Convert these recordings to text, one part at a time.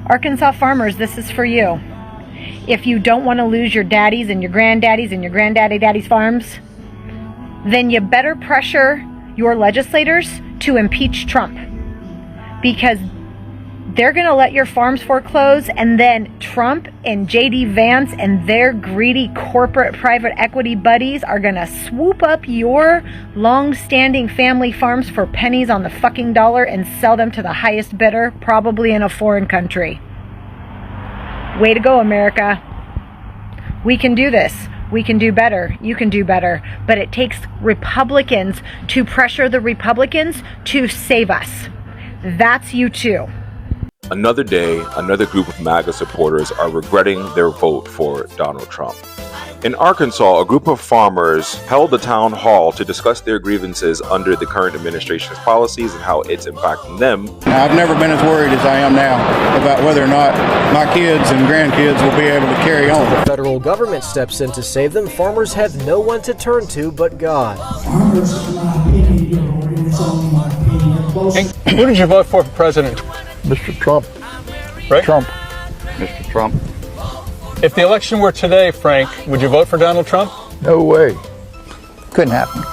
Arkansas farmers, this is for you. If you don't want to lose your daddies and your granddaddies and your daddy's farms, then you better pressure your legislators to impeach Trump, because they're going to let your farms foreclose, and then Trump and J.D. Vance and their greedy corporate private equity buddies are going to swoop up your long-standing family farms for pennies on the fucking dollar and sell them to the highest bidder, probably in a foreign country. Way to go, America. We can do this. We can do better. You can do better. But it takes Republicans to pressure the Republicans to save us. That's you too. Another day, another group of MAGA supporters are regretting their vote for Donald Trump. In Arkansas, a group of farmers held a town hall to discuss their grievances under the current administration's policies and how it's impacting them. I've never been as worried as I am now about whether or not my kids and grandkids will be able to carry on. The federal government steps in to save them. Farmers have no one to turn to but God. Farmers, in my opinion, it's only my opinion. Who did you vote for president? Mr. Trump. Right? Trump. Mr. Trump. If the election were today, Frank, would you vote for Donald Trump? No way. Couldn't happen.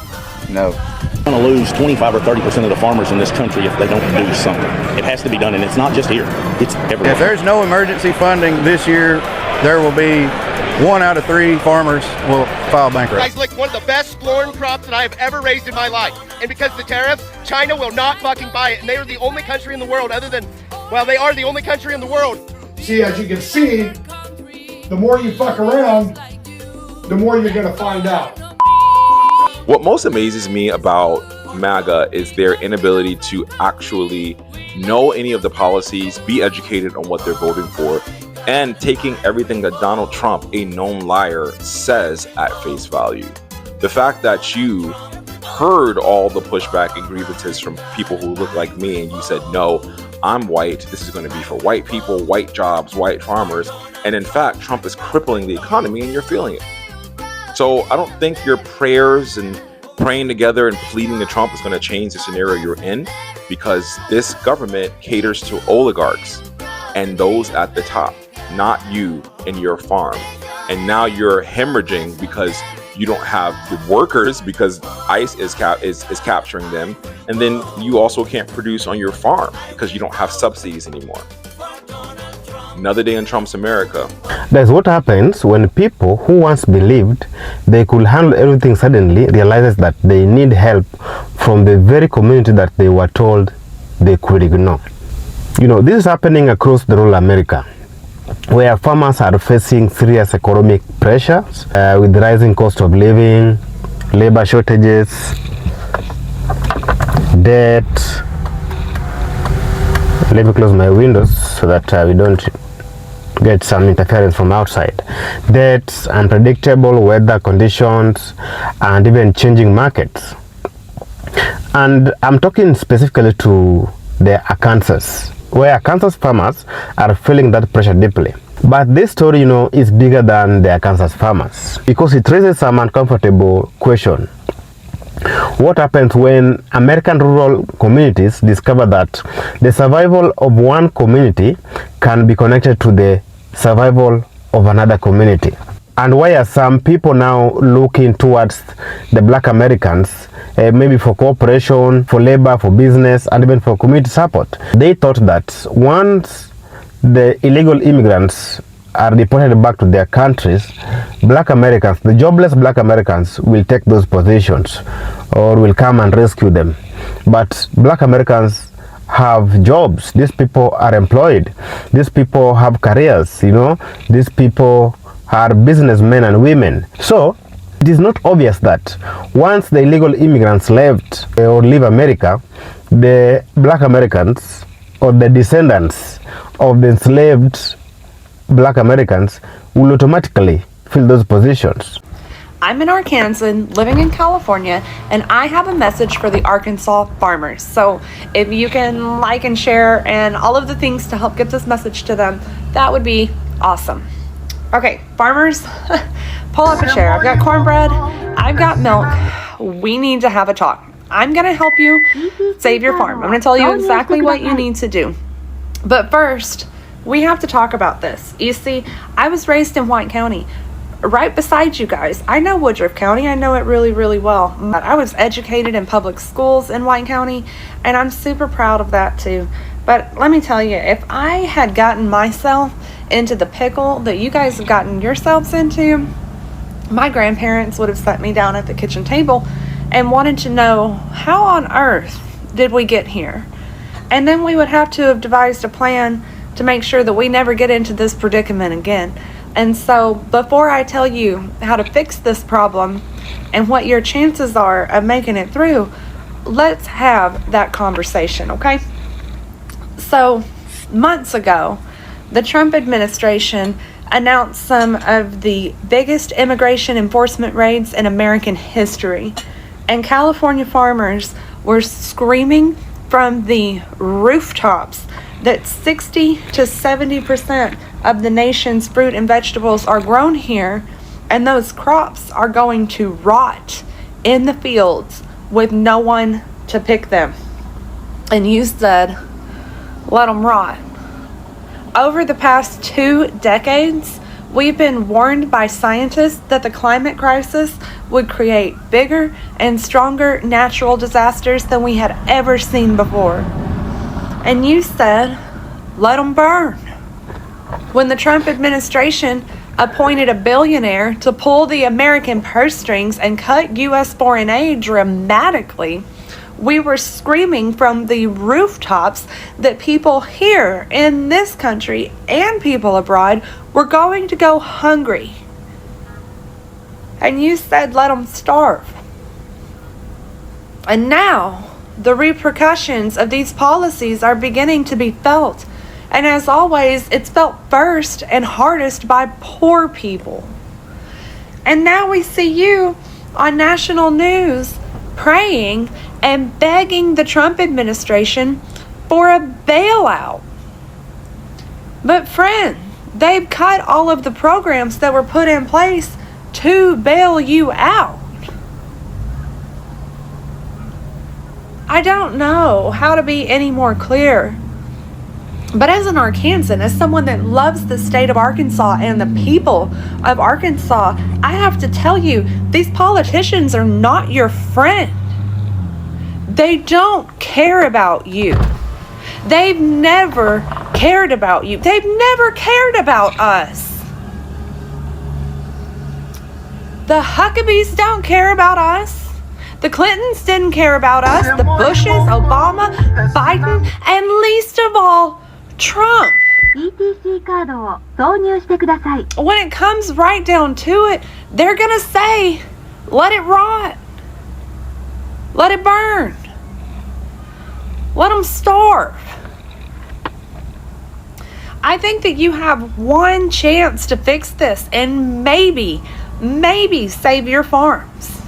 No. We're going to lose 25 or 30% of the farmers in this country if they don't do something. It has to be done, and it's not just here. It's everywhere. If there's no emergency funding this year, there will be 1 out of 3 farmers will file bankruptcy. Guys, like one of the best corn crops that I have ever raised in my life. And because of the tariff, China will not fucking buy it. And they are the only country in the world other than, well, they are the only country in the world. See, as you can see, the more you fuck around, the more you're going to find out. What most amazes me about MAGA is their inability to actually know any of the policies, be educated on what they're voting for, and taking everything that Donald Trump, a known liar, says at face value. The fact that you heard all the pushback and grievances from people who look like me and you said, no, I'm white, this is going to be for white people, white jobs, white farmers, and in fact, Trump is crippling the economy and you're feeling it. So I don't think your prayers and praying together and pleading to Trump is going to change the scenario you're in, because this government caters to oligarchs and those at the top, not you and your farm. And now you're hemorrhaging because you don't have the workers, because ICE is capturing them, and then you also can't produce on your farm because you don't have subsidies anymore. Another day in Trump's America. That's what happens when people who once believed they could handle everything suddenly realizes that they need help from the very community that they were told they could ignore. You know, this is happening across the rural America, where farmers are facing serious economic pressures with rising cost of living, labor shortages, debt. Let me close my windows so that we don't get some interference from outside. Debts, unpredictable weather conditions, and even changing markets. And I'm talking specifically to the Arkansas, where Arkansas farmers are feeling that pressure deeply. But this story, you know, is bigger than the Arkansas farmers, because it raises some uncomfortable question. What happens when American rural communities discover that the survival of one community can be connected to the survival of another community? And why are some people now looking towards the Black Americans, maybe for cooperation, for labor, for business, and even for community support? They thought that once the illegal immigrants are deported back to their countries, Black Americans, the jobless Black Americans, will take those positions or will come and rescue them. But Black Americans have jobs. These people are employed. These people have careers, you know. These people are businessmen and women. So it is not obvious that once the illegal immigrants left or leave America, the Black Americans or the descendants of the enslaved Black Americans will automatically fill those positions. I'm an Arkansan living in California, and I have a message for the Arkansas farmers. So if you can like and share and all of the things to help get this message to them, that would be awesome. Okay, farmers, pull up a chair. I've got cornbread, I've got milk. We need to have a talk. I'm gonna help you save your farm. I'm gonna tell you exactly what you need to do. But first, We have to talk about this. You see, I was raised in White County, right beside you guys. I know Woodruff County. I know it really, really well. I was educated in public schools in White County, and I'm super proud of that too. But let me tell you, if I had gotten myself into the pickle that you guys have gotten yourselves into, my grandparents would have sat me down at the kitchen table and wanted to know, how on earth did we get here? And then we would have to have devised a plan to make sure that we never get into this predicament again. And so before I tell you how to fix this problem and what your chances are of making it through, let's have that conversation, okay? So months ago, the Trump administration announced some of the biggest immigration enforcement raids in American history. And California farmers were screaming from the rooftops that 60 to 70% of the nation's fruit and vegetables are grown here, and those crops are going to rot in the fields with no one to pick them. And you said, let them rot. Over the past 2 decades, we've been warned by scientists that the climate crisis would create bigger and stronger natural disasters than we had ever seen before. And you said, let them burn. When the Trump administration appointed a billionaire to pull the American purse strings and cut U.S. foreign aid dramatically, we were screaming from the rooftops that people here in this country and people abroad were going to go hungry. And you said, let them starve. And now, the repercussions of these policies are beginning to be felt. And as always, it's felt first and hardest by poor people. And now we see you on national news praying and begging the Trump administration for a bailout. But friend, they've cut all of the programs that were put in place to bail you out. I don't know how to be any more clear. But as an Arkansan, as someone that loves the state of Arkansas and the people of Arkansas, I have to tell you, these politicians are not your friend. They don't care about you. They've never cared about you. They've never cared about us. The Huckabees don't care about us. The Clintons didn't care about us. The Bushes, Obama, Biden, and least of all, Trump. When it comes right down to it, they're gonna say, let it rot. Let it burn. Let them starve. I think that you have one chance to fix this and maybe save your farms.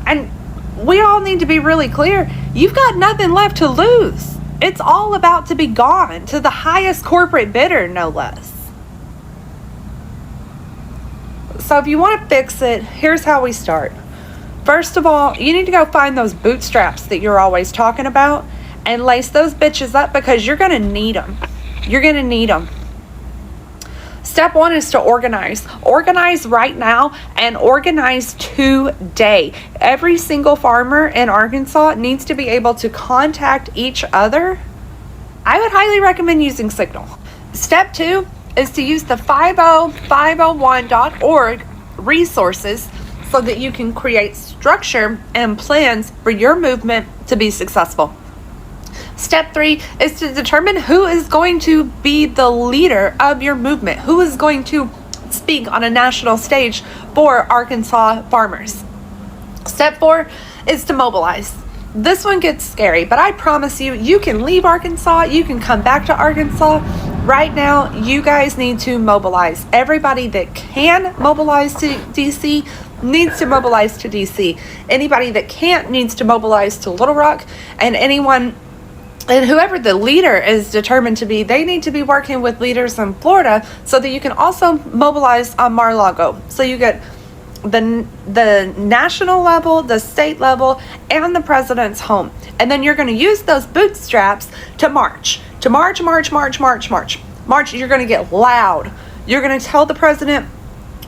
And we all need to be really clear. You've got nothing left to lose. It's all about to be gone to the highest corporate bidder, no less. So if you want to fix it, here's how we start. First of all, you need to go find those bootstraps that you're always talking about and lace those bitches up because you're going to need them. You're going to need them. Step one is to organize. Organize right now and organize today. Every single farmer in Arkansas needs to be able to contact each other. I would highly recommend using Signal. Step two is to use the 50501.org resources so that you can create structure and plans for your movement to be successful. Step three is to determine who is going to be the leader of your movement, who is going to speak on a national stage for Arkansas farmers. Step four is to mobilize. This one gets scary, but I promise you, you can leave Arkansas, you can come back to Arkansas. Right now, you guys need to mobilize. Everybody that can mobilize to DC needs to mobilize to DC. Anybody that can't needs to mobilize to Little Rock, and whoever the leader is determined to be, they need to be working with leaders in Florida so that you can also mobilize on Mar-a-Lago. So you get the national level, the state level, and the president's home. And then you're going to use those bootstraps to march. March. You're going to get loud. You're going to tell the president,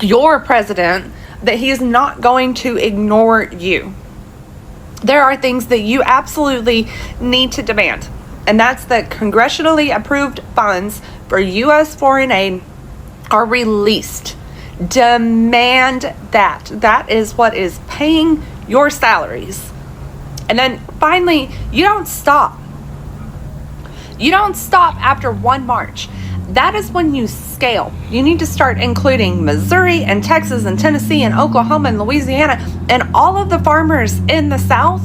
your president, that he is not going to ignore you. There are things that you absolutely need to demand. And that's that congressionally approved funds for U.S. foreign aid are released. Demand that. That is what is paying your salaries. And then finally, you don't stop. You don't stop after one march. That is when you scale. You need to start including Missouri and Texas and Tennessee and Oklahoma and Louisiana and all of the farmers in the South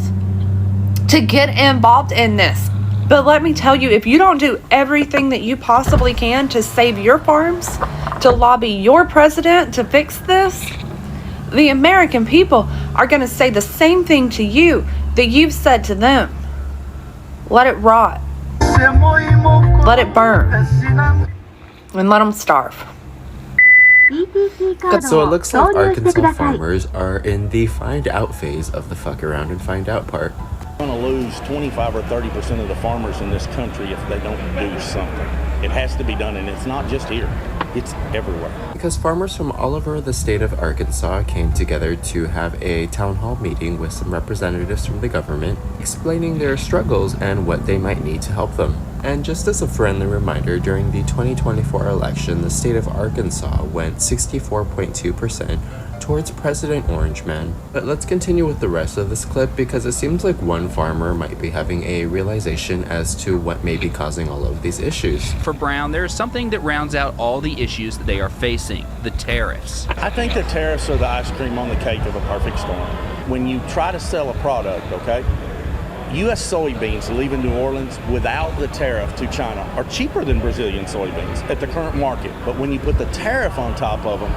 to get involved in this. But let me tell you, if you don't do everything that you possibly can to save your farms, to lobby your president to fix this, the American people are going to say the same thing to you that you've said to them. Let it rot. Let it burn. And let them starve. So it looks like Arkansas farmers are in the find out phase of the fuck around and find out part. We're going to lose 25 or 30% of the farmers in this country if they don't do something. It has to be done, and it's not just here. It's everywhere. Because farmers from all over the state of Arkansas came together to have a town hall meeting with some representatives from the government, explaining their struggles and what they might need to help them. And just as a friendly reminder, during the 2024 election, the state of Arkansas went 64.2% towards President Orange Man. But let's continue with the rest of this clip because it seems like one farmer might be having a realization as to what may be causing all of these issues. For Brown, there is something that rounds out all the issues that they are facing: the tariffs. I think the tariffs are the ice cream on the cake of a perfect storm. When you try to sell a product, okay, U.S. soybeans leaving New Orleans without the tariff to China are cheaper than Brazilian soybeans at the current market. But when you put the tariff on top of them,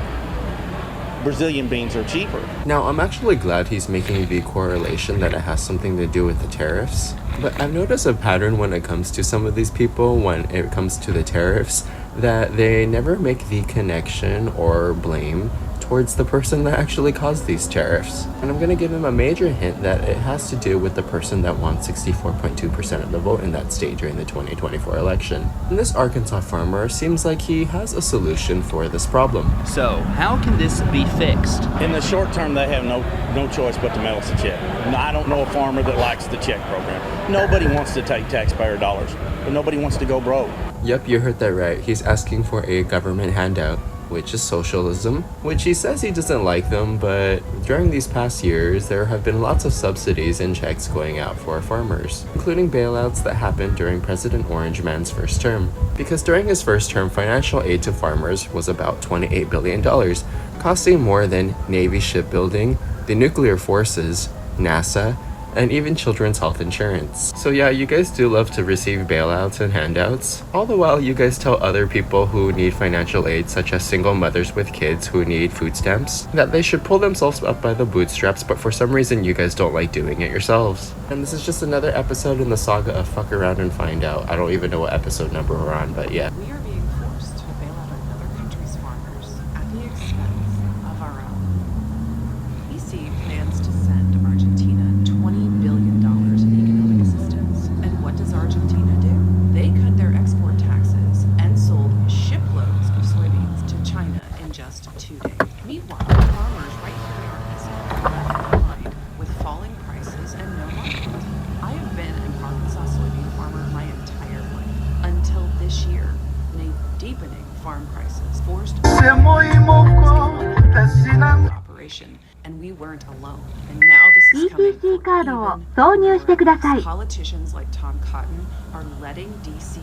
Brazilian beans are cheaper. Now, I'm actually glad he's making the correlation that it has something to do with the tariffs. But I've noticed a pattern when it comes to some of these people, when it comes to the tariffs, that they never make the connection or blame towards the person that actually caused these tariffs. And I'm gonna give him a major hint that it has to do with the person that won 64.2% of the vote in that state during the 2024 election. And this Arkansas farmer seems like he has a solution for this problem. So, how can this be fixed? In the short term, they have no choice but to mail us a check. I don't know a farmer that likes the check program. Nobody wants to take taxpayer dollars, but nobody wants to go broke. Yep, you heard that right. He's asking for a government handout, which is socialism, which he says he doesn't like them, but during these past years, there have been lots of subsidies and checks going out for farmers, including bailouts that happened during President Orange Man's first term. Because during his first term, financial aid to farmers was about $28 billion, costing more than Navy shipbuilding, the nuclear forces, NASA, and even children's health insurance. So yeah, you guys do love to receive bailouts and handouts. All the while, you guys tell other people who need financial aid, such as single mothers with kids who need food stamps, that they should pull themselves up by the bootstraps, but for some reason you guys don't like doing it yourselves. And this is just another episode in the saga of Fuck Around and Find Out. I don't even know what episode number we're on, but yeah. We are being forced to bail out another country's farmers at the expense of our own. EC plans to send Argentina $20 billion in economic assistance. And what does Argentina do? They cut their export taxes and sold shiploads of soybeans to China in just 2 days. Meanwhile, farmers right here in Arkansas are left behind with falling prices and no market. I have been an Arkansas soybean farmer my entire life until this year, when a deepening farm crisis forced operation, and we weren't alone. And now this is coming for even politicians like Tom Cotton are letting DC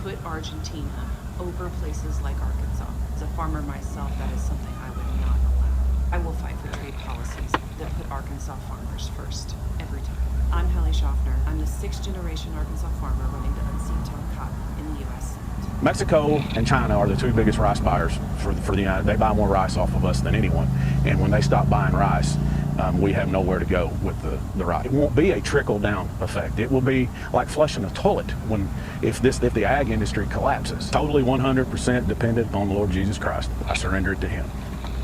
put Argentina over places like Arkansas. As a farmer myself, that is something I would not allow. I will fight for trade policies that put Arkansas farmers first, every time. I'm Hallie Schaffner. I'm the 6th generation Arkansas farmer running to unseat Tom Cotton in the U.S. Senate. Mexico and China are the two biggest rice buyers for the United States. They buy more rice off of us than anyone. And when they stop buying rice, we have nowhere to go with the rice. It won't be a trickle-down effect. It will be like flushing a toilet if the ag industry collapses. Totally 100% dependent on the Lord Jesus Christ. I surrender it to Him.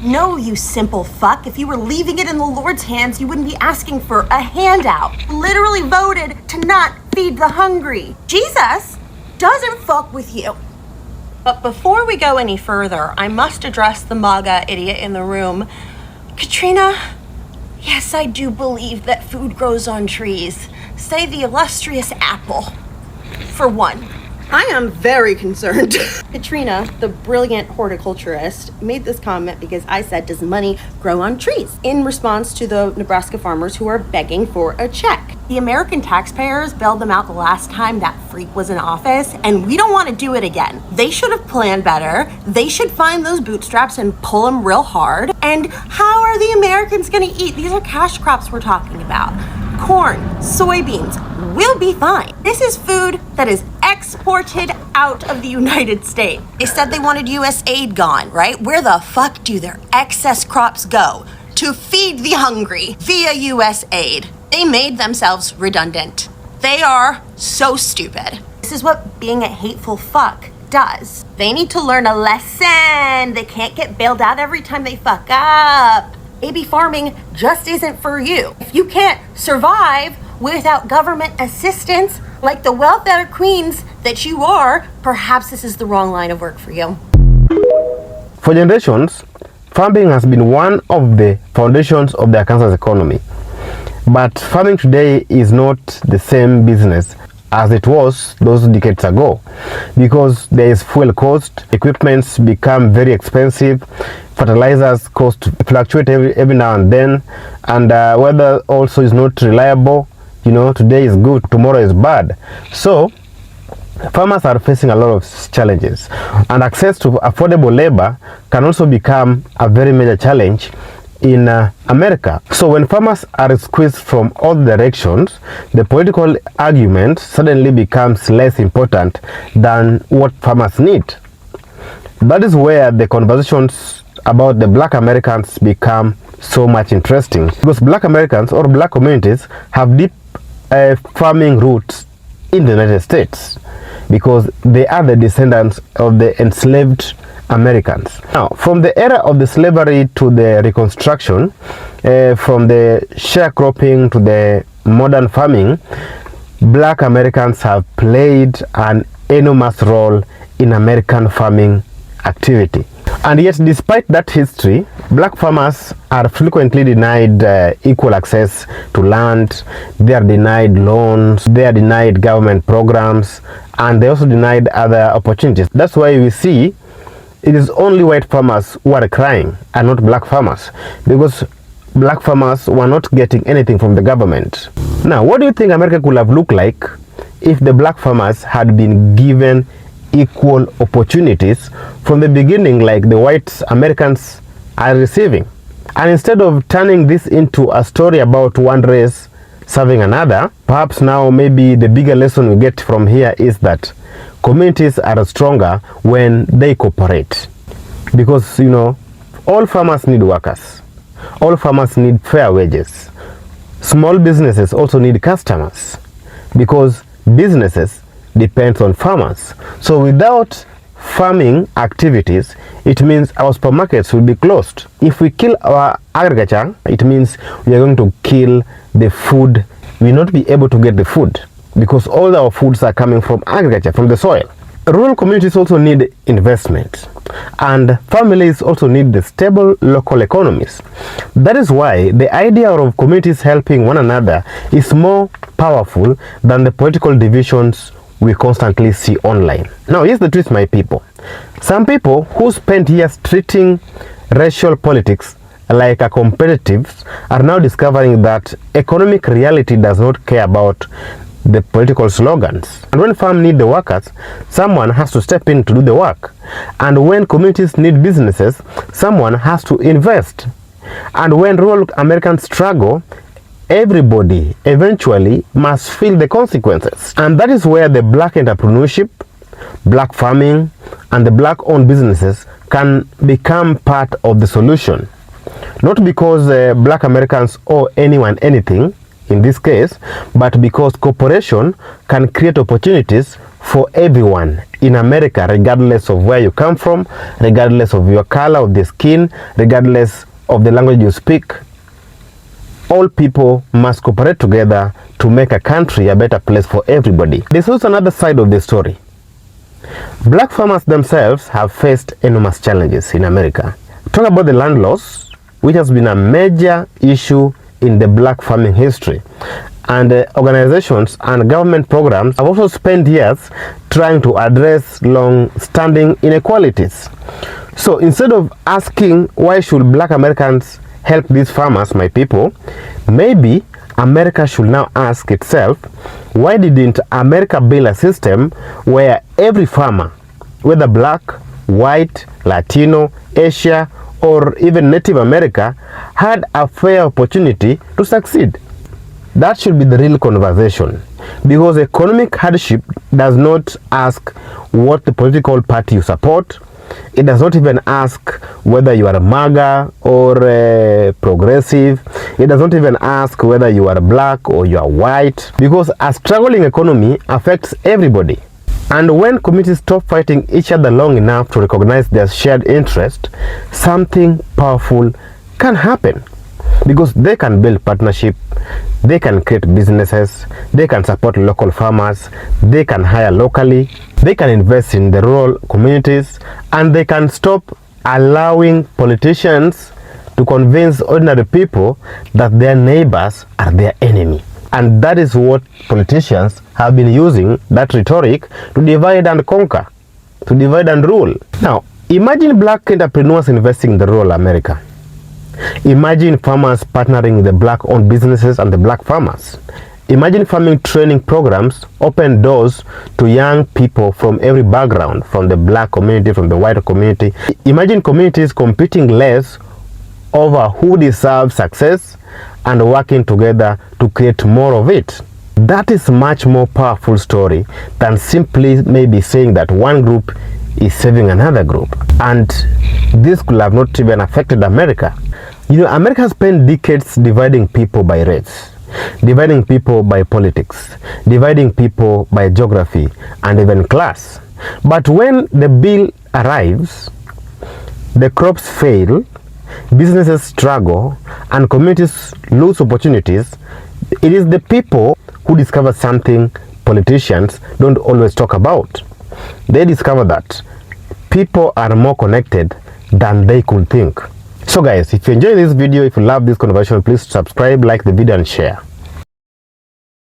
No, you simple fuck. If you were leaving it in the Lord's hands, you wouldn't be asking for a handout. Literally voted to not feed the hungry. Jesus doesn't fuck with you. But before we go any further, I must address the MAGA idiot in the room. Katrina, yes, I do believe that food grows on trees. Say the illustrious apple. For one. I am very concerned. Katrina, the brilliant horticulturist, made this comment because I said, does money grow on trees? In response to the Nebraska farmers who are begging for a check. The American taxpayers bailed them out the last time that freak was in office, and we don't want to do it again. They should have planned better. They should find those bootstraps and pull them real hard. And how are the Americans going to eat? These are cash crops we're talking about. Corn, soybeans, will be fine. This is food that is exported out of the United States. They said they wanted U.S. aid gone, right? Where the fuck do their excess crops go? To feed the hungry via U.S. aid. They made themselves redundant. They are so stupid. This is what being a hateful fuck does. They need to learn a lesson. They can't get bailed out every time they fuck up. AB farming just isn't for you. If you can't survive without government assistance, like the welfare queens that you are, perhaps this is the wrong line of work for you. For generations, farming has been one of the foundations of the Arkansas economy. But farming today is not the same business as it was those decades ago, because there is fuel cost, equipments become very expensive, fertilizers cost fluctuate every now and then, and weather also is not reliable. You know, today is good, tomorrow is bad. So farmers are facing a lot of challenges, and access to affordable labor can also become a very major challenge in America. So when farmers are squeezed from all directions, the political argument suddenly becomes less important than what farmers need. That is where the conversations about the Black Americans become so much interesting, because Black Americans or Black communities have deep farming roots in the United States, because they are the descendants of the enslaved Americans. Now, from the era of the slavery to the Reconstruction, from the sharecropping to the modern farming, Black Americans have played an enormous role in American farming activity. And yet, despite that history, Black farmers are frequently denied equal access to land. They are denied loans, they are denied government programs, and they also denied other opportunities. That's why we see it is only white farmers who are crying and not Black farmers, because Black farmers were not getting anything from the government. Now, what do you think America could have looked like if the Black farmers had been given equal opportunities from the beginning, like the white Americans are receiving? And instead of turning this into a story about one race serving another, perhaps now maybe the bigger lesson we get from here is that communities are stronger when they cooperate. Because, you know, all farmers need workers. All farmers need fair wages. Small businesses also need customers, because businesses depend on farmers. So without farming activities, it means our supermarkets will be closed. If we kill our agriculture, it means we are going to kill the food. We will not be able to get the food, because all our foods are coming from agriculture, from the soil. Rural communities also need investment, and families also need the stable local economies. That is why the idea of communities helping one another is more powerful than the political divisions we constantly see online. Now, here's the truth, my people. Some people who spent years treating racial politics like a competitive are now discovering that economic reality does not care about the political slogans. And when farm need the workers, someone has to step in to do the work. And when communities need businesses, someone has to invest. And when rural Americans struggle, everybody eventually must feel the consequences. And that is where the Black entrepreneurship, Black farming, and the Black-owned businesses can become part of the solution. Not because Black Americans owe anyone anything, in this case, but because cooperation can create opportunities for everyone in America, regardless of where you come from, regardless of your color of the skin, regardless of the language you speak. All people must cooperate together to make a country a better place for everybody. There's also another side of the story. Black farmers themselves have faced enormous challenges in America. Talk about the land loss, which has been a major issue in the black farming history. And organizations and government programs have also spent years trying to address long-standing inequalities. So instead of asking why should black Americans help these farmers, my people, maybe America should now ask itself, why didn't America build a system where every farmer, whether black, white, Latino, Asia, or even Native America, had a fair opportunity to succeed? That should be the real conversation, because economic hardship does not ask what the political party you support. It does not even ask whether you are a MAGA or progressive. It does not even ask whether you are black or you are white, because a struggling economy affects everybody. And when communities stop fighting each other long enough to recognize their shared interest, something powerful can happen, because they can build partnership, they can create businesses, they can support local farmers, they can hire locally, they can invest in the rural communities, and they can stop allowing politicians to convince ordinary people that their neighbors are their enemy. And that is what politicians have been using, that rhetoric, to divide and conquer, to divide and rule. Now, imagine black entrepreneurs investing in the rural America. Imagine farmers partnering with the black-owned businesses and the black farmers. Imagine farming training programs open doors to young people from every background, from the black community, from the white community. Imagine communities competing less over who deserves success and working together to create more of it. That is much more powerful story than simply maybe saying that one group is saving another group. And this could have not even affected America. You know, America has spent decades dividing people by race, dividing people by politics, dividing people by geography and even class. But when the bill arrives, the crops fail, businesses struggle, and communities lose opportunities, it is the people who discover something politicians don't always talk about. They discover that people are more connected than they could think. So guys, if you enjoyed this video, if you love this conversation, please subscribe, like the video and share.